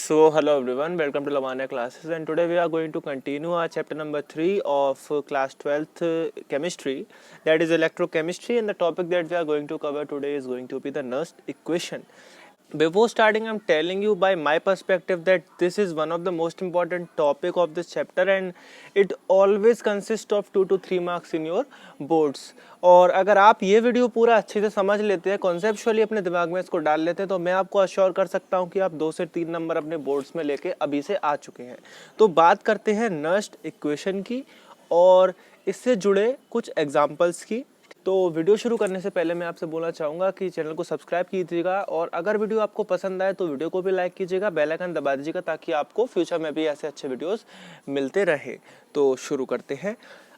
So hello everyone, welcome to Lavanya classes, and today we are going to continue our chapter number 3 of class 12th chemistry, that is electrochemistry, and the topic that we are going to cover today is going to be the Nernst equation. Before starting, I'm telling you by my perspective that this is one of the most important topic of this chapter and it always consists of 2 to 3 marks in your boards. और अगर आप ये video पूरा अच्छे से समझ लेते हैं, कॉन्सेप्चुअली अपने दिमाग में इसको डाल लेते हैं, तो मैं आपको अश्योर कर सकता हूँ कि आप 2 से 3 नंबर अपने बोर्ड्स में लेके अभी से आ चुके हैं. तो बात करते हैं नर्स्ट इक्वेशन की और इससे जुड़े कुछ एग्जाम्पल्स की. तो वीडियो शुरू करने से पहले मैं आपसे बोलना चाहूँगा कि चैनल को सब्सक्राइब कीजिएगा और अगर वीडियो आपको पसंद आए तो वीडियो को भी लाइक कीजिएगा, बेल आइकन दबा दीजिएगा ताकि आपको फ्यूचर में भी ऐसे अच्छे वीडियोस मिलते रहे. तो शुरू करते हैं.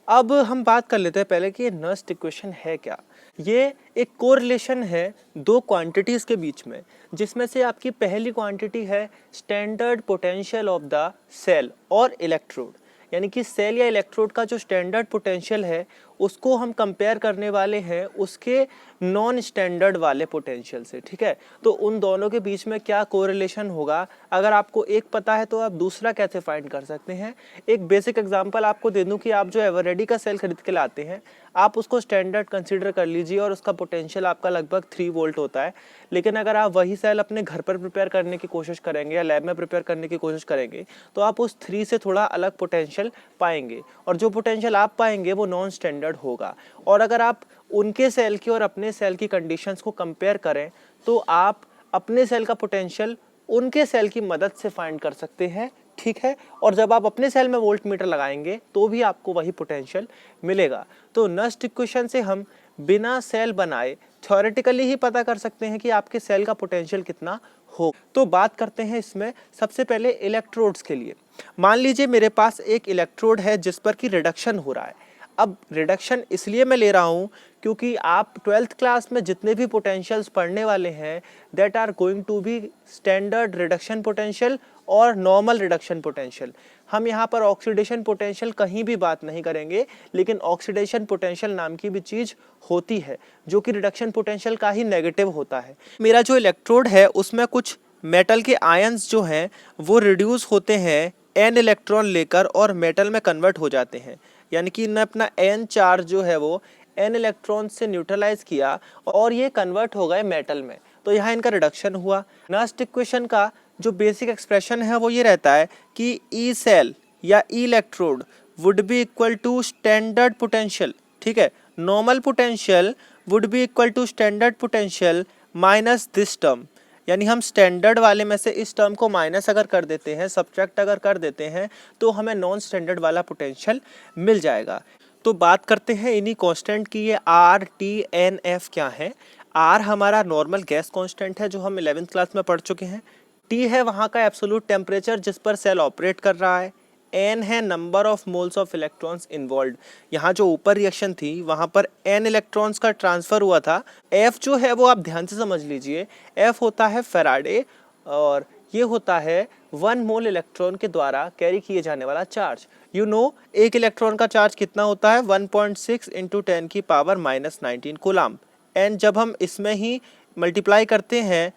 अब हम बात कर लेते हैं पहले कि नर्स्ट इक्वेशन है क्या. ये एक कोरिलेशन है दो क्वांटिटीज़ के बीच में, जिसमें से आपकी पहली क्वांटिटी है standard potential of the cell और इलेक्ट्रोड, यानी कि सेल या इलेक्ट्रोड का जो स्टैंडर्ड पोटेंशियल है उसको हम कंपेयर करने वाले हैं उसके नॉन स्टैंडर्ड वाले पोटेंशियल से. ठीक है, तो उन दोनों के बीच में क्या कोरिलेशन होगा, अगर आपको एक पता है तो आप दूसरा कैसे फाइंड कर सकते हैं. एक बेसिक एग्जांपल आपको दे दूं कि आप जो एवरेडी का सेल खरीद के लाते हैं, आप उसको स्टैंडर्ड कंसीडर कर लीजिए और उसका पोटेंशियल आपका लगभग 3 वोल्ट होता है. लेकिन अगर आप वही सेल अपने घर पर प्रिपेयर करने की कोशिश करेंगे या लैब में प्रिपेयर करने की कोशिश करेंगे तो आप उस 3 से थोड़ा अलग पोटेंशियल पाएंगे और जो पोटेंशियल आप पाएंगे वो नॉन स्टैंडर्ड होगा. और अगर आप उनके सेल की और अपने सेल की कंडीशंस को कंपेयर करें तो आप अपने सेल का पोटेंशियल उनके सेल की मदद से फाइंड कर सकते हैं. ठीक है, और जब आप अपने सेल में वोल्ट मीटर लगाएंगे तो भी आपको वही पोटेंशियल मिलेगा. तो नर्स्ट इक्वेशन से हम बिना सेल बनाए थ्योरेटिकली ही पता कर सकते हैं कि आपके सेल का पोटेंशियल कितना हो. तो बात करते हैं इसमें सबसे पहले इलेक्ट्रोड्स के लिए. मान लीजिए मेरे पास एक इलेक्ट्रोड है जिस पर कि रिडक्शन हो रहा है. अब रिडक्शन इसलिए मैं ले रहा हूँ क्योंकि आप 12th क्लास में जितने भी पोटेंशियल्स पढ़ने वाले हैं that are going to be standard reduction potential और नॉर्मल रिडक्शन पोटेंशियल. हम यहाँ पर ऑक्सीडेशन पोटेंशियल कहीं भी बात नहीं करेंगे, लेकिन ऑक्सीडेशन पोटेंशियल नाम की भी चीज़ होती है जो कि रिडक्शन पोटेंशियल का ही नेगेटिव होता है. मेरा जो इलेक्ट्रोड है उसमें कुछ मेटल के आयंस जो हैं वो रिड्यूस होते हैं एन इलेक्ट्रॉन लेकर और मेटल में कन्वर्ट हो जाते हैं, यानी कि ने अपना एन चार्ज जो है वो एन इलेक्ट्रॉन से न्यूट्रलाइज किया और ये कन्वर्ट हो गए मेटल में. तो यहाँ इनका रिडक्शन हुआ. नर्स्ट इक्वेशन का जो बेसिक एक्सप्रेशन है वो ये रहता है कि ई सेल या E electrode would be equal to standard potential. ठीक है, normal potential would be equal to standard potential minus this term, यानी हम स्टैंडर्ड वाले में से इस टर्म को माइनस अगर कर देते हैं, सब्ट्रैक्ट अगर कर देते हैं तो हमें नॉन स्टैंडर्ड वाला पोटेंशियल मिल जाएगा. तो बात करते हैं इन्हीं कांस्टेंट की. ये आर टी एन एफ क्या है. आर हमारा नॉर्मल गैस कांस्टेंट है जो हम 11th क्लास में पढ़ चुके हैं. टी है वहाँ का एब्सोल्यूट टेम्परेचर जिस पर सेल ऑपरेट कर रहा है. एन है number of moles of electrons involve. यहाँ जो ऊपर रिएक्शन थी वहाँ पर एन इलेक्ट्रॉन्स का ट्रांसफर हुआ था. एफ जो है वो आप ध्यान से समझ लीजिए, एफ होता है फैराडे और ये होता है 1 मोल इलेक्ट्रॉन के द्वारा कैरी किए जाने वाला चार्ज. यू नो एक इलेक्ट्रॉन का चार्ज कितना होता है 1.6 इंटू 10 की पावर -19 कूलाम. एंड जब हम इसमें ही मल्टीप्लाई करते हैं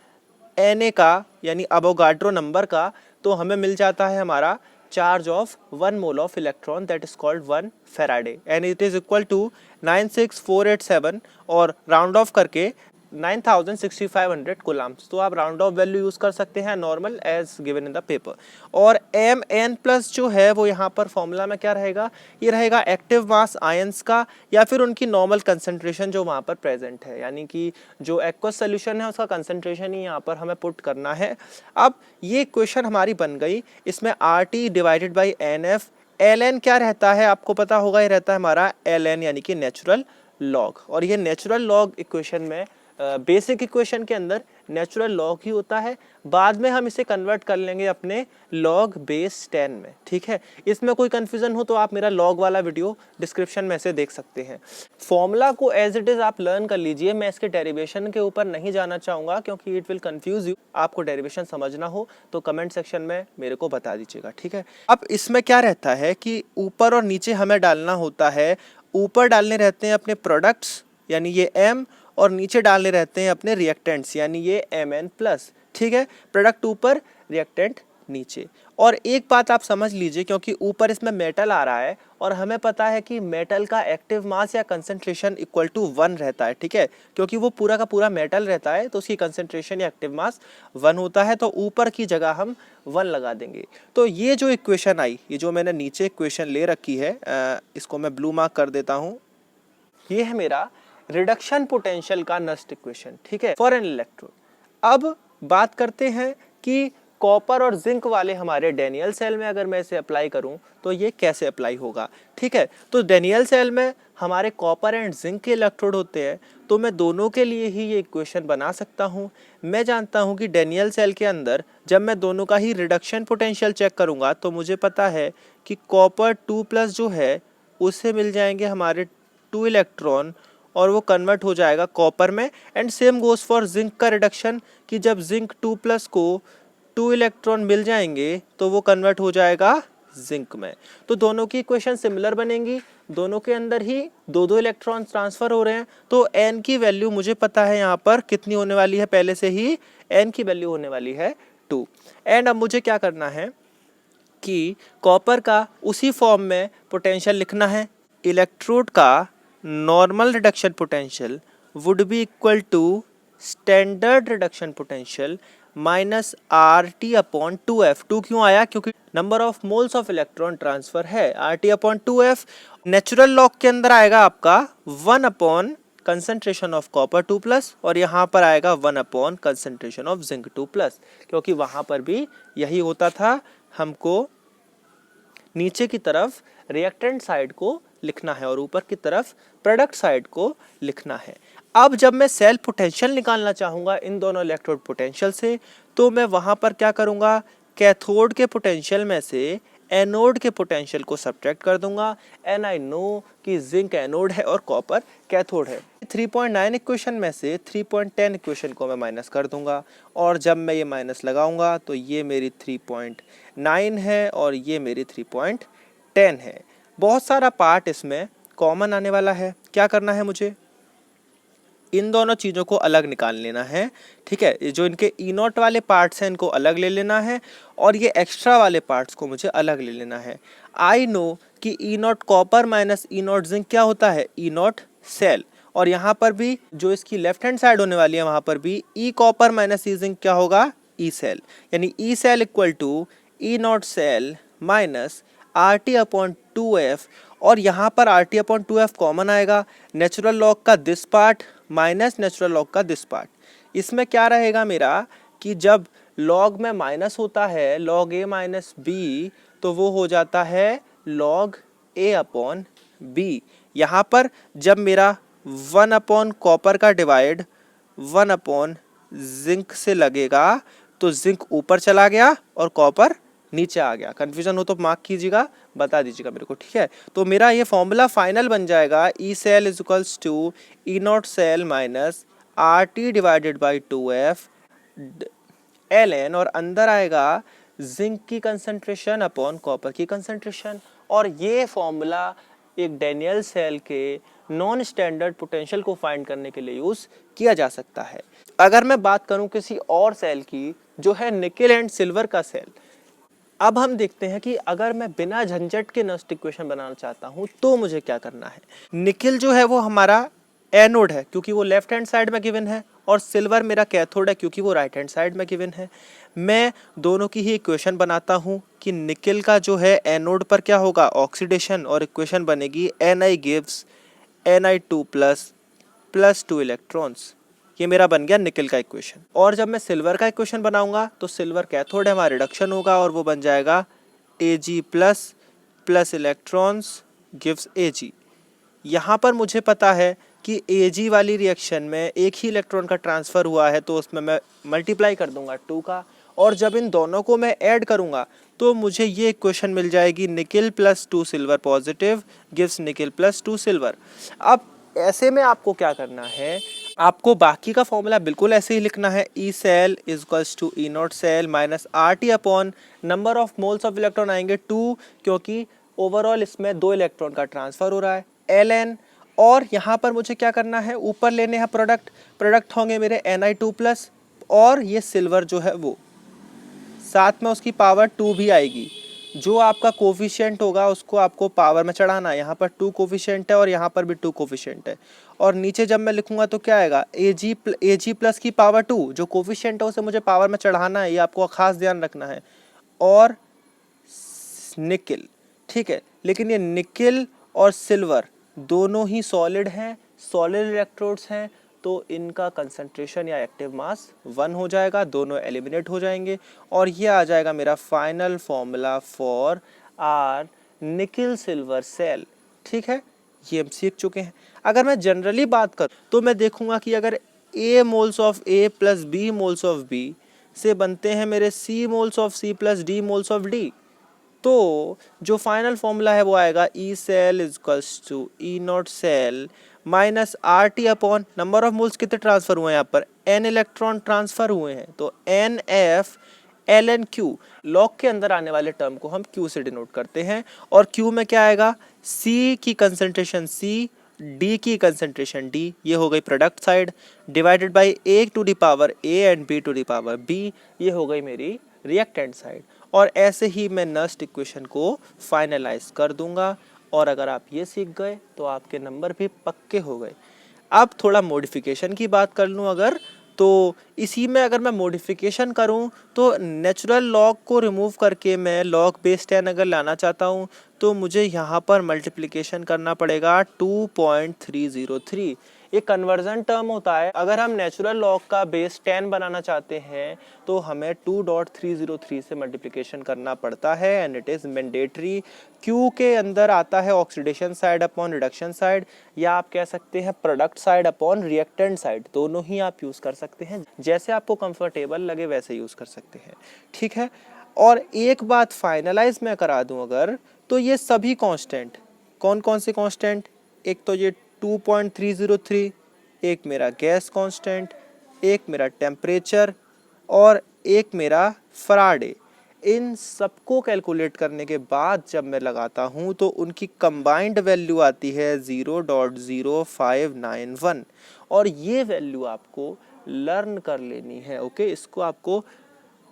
एन ए का यानी अवोगाड्रो नंबर का तो हमें मिल जाता है हमारा charge of 1 mole of electron, that is called 1 Faraday, and it is equal to 96487 और राउंड ऑफ करके 96,500 कूलाम्स. तो आप राउंड ऑफ वैल्यू यूज़ कर सकते हैं normal as given in the paper. और एम एन प्लस जो है वो यहाँ पर फॉर्मूला में क्या रहेगा, ये रहेगा एक्टिव मास आयंस का या फिर उनकी नॉर्मल कंसंट्रेशन जो वहाँ पर प्रेजेंट है, यानी कि जो एक्वस सोल्यूशन है उसका कंसंट्रेशन ही यहाँ पर हमें पुट करना है. अब ये क्वेश्चन हमारी बन गई. इसमें R T divided by N F. L N क्या रहता है आपको पता होगा, ये रहता है हमारा एल एन यानी कि नेचुरल लॉग. और ये नेचुरल लॉग इक्वेशन में बेसिक इक्वेशन के अंदर नेचुरल लॉग ही होता है. बाद में हम इसे कन्वर्ट कर लेंगे अपने लॉग बेस 10 में. ठीक है, इसमें कोई कन्फ्यूजन हो तो आप मेरा लॉग वाला वीडियो डिस्क्रिप्शन में से देख सकते हैं. फॉर्मूला को एज इट इज़ आप लर्न कर लीजिए. मैं इसके डेरिवेशन के ऊपर नहीं जाना चाहूँगा क्योंकि इट विल कन्फ्यूज यू. आपको डेरिवेशन समझना हो तो कमेंट सेक्शन में मेरे को बता दीजिएगा. ठीक है, अब इसमें क्या रहता है कि ऊपर और नीचे हमें डालना होता है. ऊपर डालने रहते हैं अपने प्रोडक्ट्स यानी ये एम और नीचे डालने रहते हैं अपने रिएक्टेंट्स यानी ये Mn प्लस. ठीक है, प्रोडक्ट ऊपर रिएक्टेंट नीचे। और एक बात आप समझ लीजिए, क्योंकि ऊपर इसमें मेटल आ रहा है और हमें पता है कि मेटल का एक्टिव मास या कंसंट्रेशन इक्वल टू 1 रहता है, ठीक है, क्योंकि वो पूरा का पूरा मेटल रहता है तो उसकी कंसंट्रेशन या एक्टिव मास 1 होता है, तो ऊपर की जगह हम 1 लगा देंगे। तो ये जो इक्वेशन आई, ये जो मैंने नीचे इक्वेशन ले रखी है, इसको मैं ब्लू मार्क कर देता हूँ, ये है मेरा रिडक्शन पोटेंशियल का नस्ट इक्वेशन, ठीक है, फॉर एन इलेक्ट्रोड। अब बात करते हैं कि कॉपर और जिंक वाले हमारे डेनियल सेल में अगर मैं इसे अप्लाई करूं तो ये कैसे अप्लाई होगा, ठीक है। तो डेनियल सेल में हमारे कॉपर एंड जिंक के इलेक्ट्रोड होते हैं, तो मैं दोनों के लिए ही ये इक्वेशन बना सकता हूं। मैं जानता हूं कि डेनियल सेल के अंदर जब मैं दोनों का ही रिडक्शन पोटेंशियल चेक करूंगा तो मुझे पता है कि कॉपर 2+ जो है उससे मिल जाएंगे हमारे 2 इलेक्ट्रॉन और वो कन्वर्ट हो जाएगा कॉपर में। And same goes for zinc का रिडक्शन, कि जब जिंक 2+ को 2 इलेक्ट्रॉन मिल जाएंगे तो वो कन्वर्ट हो जाएगा जिंक में। तो दोनों की इक्वेशन सिमिलर बनेंगी, दोनों के अंदर ही 2-2 इलेक्ट्रॉन ट्रांसफर हो रहे हैं, तो n की वैल्यू मुझे पता है यहाँ पर कितनी होने वाली है, पहले से ही n की वैल्यू होने वाली है 2। एंड अब मुझे क्या करना है कि कॉपर का उसी फॉर्म में पोटेंशियल लिखना है। इलेक्ट्रोड का normal reduction potential would be equal to standard reduction potential minus RT/2F। 2 क्यों आया, क्योंकि number of moles of electron transfer है। RT/2F नेचुरल लॉग के अंदर आएगा आपका 1 कंसंट्रेशन ऑफ कॉपर 2+, और यहाँ पर आएगा 1 कंसंट्रेशन ऑफ जिंक 2+, क्योंकि वहाँ पर भी यही होता था। हमको नीचे की तरफ रिएक्टेंट साइड को लिखना है और ऊपर की तरफ प्रोडक्ट साइड को लिखना है। अब जब मैं सेल पोटेंशियल निकालना चाहूँगा इन दोनों इलेक्ट्रोड पोटेंशियल से, तो मैं वहाँ पर क्या करूँगा, कैथोड के पोटेंशियल में से एनोड के पोटेंशियल को सब्ट्रैक्ट कर दूंगा। एंड आई नो कि जिंक एनोड है और कॉपर कैथोड है। 3.9 इक्वेशन में से 3.10 इक्वेशन को मैं माइनस कर दूंगा, और जब मैं ये माइनस लगाऊंगा तो ये मेरी 3.9 है और ये मेरी 3.10 है। बहुत सारा पार्ट इसमें कॉमन आने वाला है। क्या करना है, मुझे इन दोनों चीज़ों को अलग निकाल लेना है, ठीक है। ये जो इनके E0 वाले पार्ट्स हैं इनको अलग ले लेना है, और ये एक्स्ट्रा वाले पार्ट्स को मुझे अलग ले लेना है। आई नो कि E0 copper minus E0 zinc क्या होता है, E0 सेल। और यहाँ पर भी जो इसकी लेफ्ट हैंड साइड होने वाली है वहाँ पर भी E copper minus E zinc क्या होगा, E सेल। यानी E cell equal to E0 cell minus RT/2F, और यहाँ पर RT/2F कॉमन आएगा। नेचुरल लॉग का this part minus natural log का दिस पार्ट। इसमें क्या रहेगा मेरा कि जब लॉग में माइनस होता है log A माइनस बी, तो वो हो जाता है log A/B। यहाँ पर जब मेरा 1 कॉपर का डिवाइड 1 जिंक से लगेगा तो जिंक ऊपर चला गया और कॉपर नीचे आ गया। कंफ्यूजन हो तो मार्क कीजिएगा, बता दीजिएगा मेरे को, ठीक है। तो मेरा ये फॉर्मूला फाइनल बन जाएगा E cell is equals to E0 cell minus RT/2F ln, और अंदर आएगा जिंक की कंसंट्रेशन अपॉन कॉपर की कंसंट्रेशन। और ये फॉर्मूला एक डेनियल सेल के नॉन स्टैंडर्ड पोटेंशियल को फाइंड करने के लिए यूज किया जा सकता है। अगर मैं बात करूं किसी और सेल की जो है निकेल एंड सिल्वर का सेल, अब हम देखते हैं कि अगर मैं बिना झंझट के नस्ट इक्वेशन बनाना चाहता हूं तो मुझे क्या करना है। निकेल जो है वो हमारा एनोड है क्योंकि वो लेफ्ट हैंड साइड में गिवन है, और सिल्वर मेरा कैथोड है क्योंकि वो राइट हैंड साइड में गिवन है। मैं दोनों की ही इक्वेशन बनाता हूं कि निकेल का जो है एनोड पर क्या होगा, ऑक्सीडेशन, और इक्वेशन बनेगी Ni gives Ni2+ plus 2 electrons. ये मेरा बन गया निकेल का इक्वेशन। और जब मैं सिल्वर का इक्वेशन बनाऊंगा तो सिल्वर कैथोड है, हमारा रिडक्शन होगा और वो बन जाएगा Ag plus electrons gives Ag। यहाँ पर मुझे पता है कि Ag वाली रिएक्शन में एक ही इलेक्ट्रॉन का ट्रांसफ़र हुआ है तो उसमें मैं मल्टीप्लाई कर दूंगा 2 का, और जब इन दोनों को मैं ऐड करूंगा तो मुझे ये इक्वेशन मिल जाएगी nickel plus 2 silver positive gives nickel plus 2 silver. अब ऐसे में आपको क्या करना है, आपको बाकी का फॉर्मूला बिल्कुल ऐसे ही लिखना है। E cell is equals to E0 cell minus RT upon number of moles of electron आएंगे 2, क्योंकि ओवरऑल इसमें 2 इलेक्ट्रॉन का ट्रांसफ़र हो रहा है, ln। और यहाँ पर मुझे क्या करना है, ऊपर लेने हैं प्रोडक्ट होंगे मेरे Ni2+, और ये सिल्वर जो है वो साथ में उसकी पावर 2 भी आएगी। जो आपका कोफिशिएंट होगा उसको आपको पावर में चढ़ाना है। यहाँ पर 2 कोफिशिएंट है और यहाँ पर भी 2 कोफिशिएंट है। और नीचे जब मैं लिखूंगा तो क्या आएगा, ए जी प्लस की पावर 2, जो कोफिशिएंट है उसे मुझे पावर में चढ़ाना है, ये आपको खास ध्यान रखना है। और निकिल, ठीक है, लेकिन ये निकिल और सिल्वर दोनों ही सॉलिड हैं, सॉलिड इलेक्ट्रोड्स हैं, तो इनका कंसंट्रेशन या एक्टिव मास 1 हो जाएगा, दोनों एलिमिनेट हो जाएंगे। और ये आ जाएगा मेरा final formula for our nickel silver cell. ठीक है, ये हम सीख चुके हैं। अगर मैं जनरली बात करूँ तो मैं देखूंगा कि अगर A moles of A plus B moles of B से बनते हैं मेरे C moles of C plus D moles of D, तो जो फाइनल फॉर्मूला है वो आएगा E cell is equals to E not cell minus R T upon number of moles कितने ट्रांसफर हुए हैं, यहाँ पर n इलेक्ट्रॉन ट्रांसफर हुए हैं, तो N F L N Q. Log के अंदर आने वाले टर्म को हम क्यू से डिनोट करते हैं। और क्यू में क्या आएगा, सी की कंसंट्रेशन सी, डी की कंसंट्रेशन डी, ये हो गई product side, divided by A to the power A and B to the power B, ये हो गई मेरी रिएक्टेंट साइड। और ऐसे ही मैं नस्ट इक्वेशन को फाइनलाइज कर दूंगा। और अगर आप ये सीख गए तो आपके नंबर भी पक्के हो गए। अब थोड़ा मॉडिफिकेशन की बात कर लूँ अगर, तो इसी में अगर मैं मॉडिफिकेशन करूं तो नेचुरल लॉग को रिमूव करके मैं लॉग बेस 10 अगर लाना चाहता हूं तो मुझे यहाँ पर मल्टीप्लिकेशन करना पड़ेगा 2.303। ये कन्वर्जन टर्म होता है। अगर हम नेचुरल लॉग का बेस 10 बनाना चाहते हैं तो हमें 2.303 से मल्टीप्लिकेशन करना पड़ता है and it is mandatory. Q के अंदर आता है oxidation side upon reduction side, या आप कह सकते हैं product side upon reactant side, दोनों ही आप यूज़ कर सकते हैं, जैसे आपको कंफर्टेबल लगे वैसे यूज़ कर सकते हैं। ठीक है, और एक बात फाइनलाइज मैं करा दूं अगर, तो ये सभी कांस्टेंट, कौन कौन से कांस्टेंट, एक तो ये 2.303, एक मेरा गैस कांस्टेंट, एक मेरा टेम्परेचर और एक मेरा फराडे, इन सबको कैलकुलेट करने के बाद जब मैं लगाता हूँ तो उनकी कंबाइंड वैल्यू आती है 0.0591। और ये वैल्यू आपको लर्न कर लेनी है। ओके, इसको आपको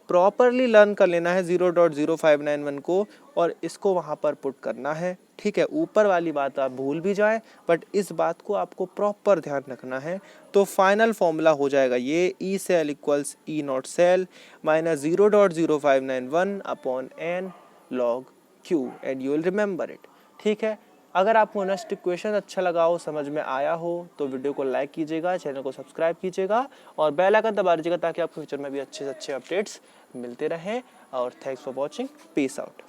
प्रॉपरली लर्न कर लेना है 0.0591 को, और इसको वहाँ पर पुट करना है। ठीक है, ऊपर वाली बात आप भूल भी जाएं बट इस बात को आपको प्रॉपर ध्यान रखना है। तो फाइनल फॉर्मूला हो जाएगा ये E cell equals E not cell minus 0.0591 upon N log Q and you will remember it. ठीक है, अगर आपको नेक्स्ट इक्वेशन अच्छा लगा हो, समझ में आया हो, तो वीडियो को लाइक कीजिएगा, चैनल को सब्सक्राइब कीजिएगा और बेल आइकन दबा दीजिएगा ताकि आपको फ्यूचर में भी अच्छे से अच्छे अपडेट्स मिलते रहें। और thanks for watching, peace out.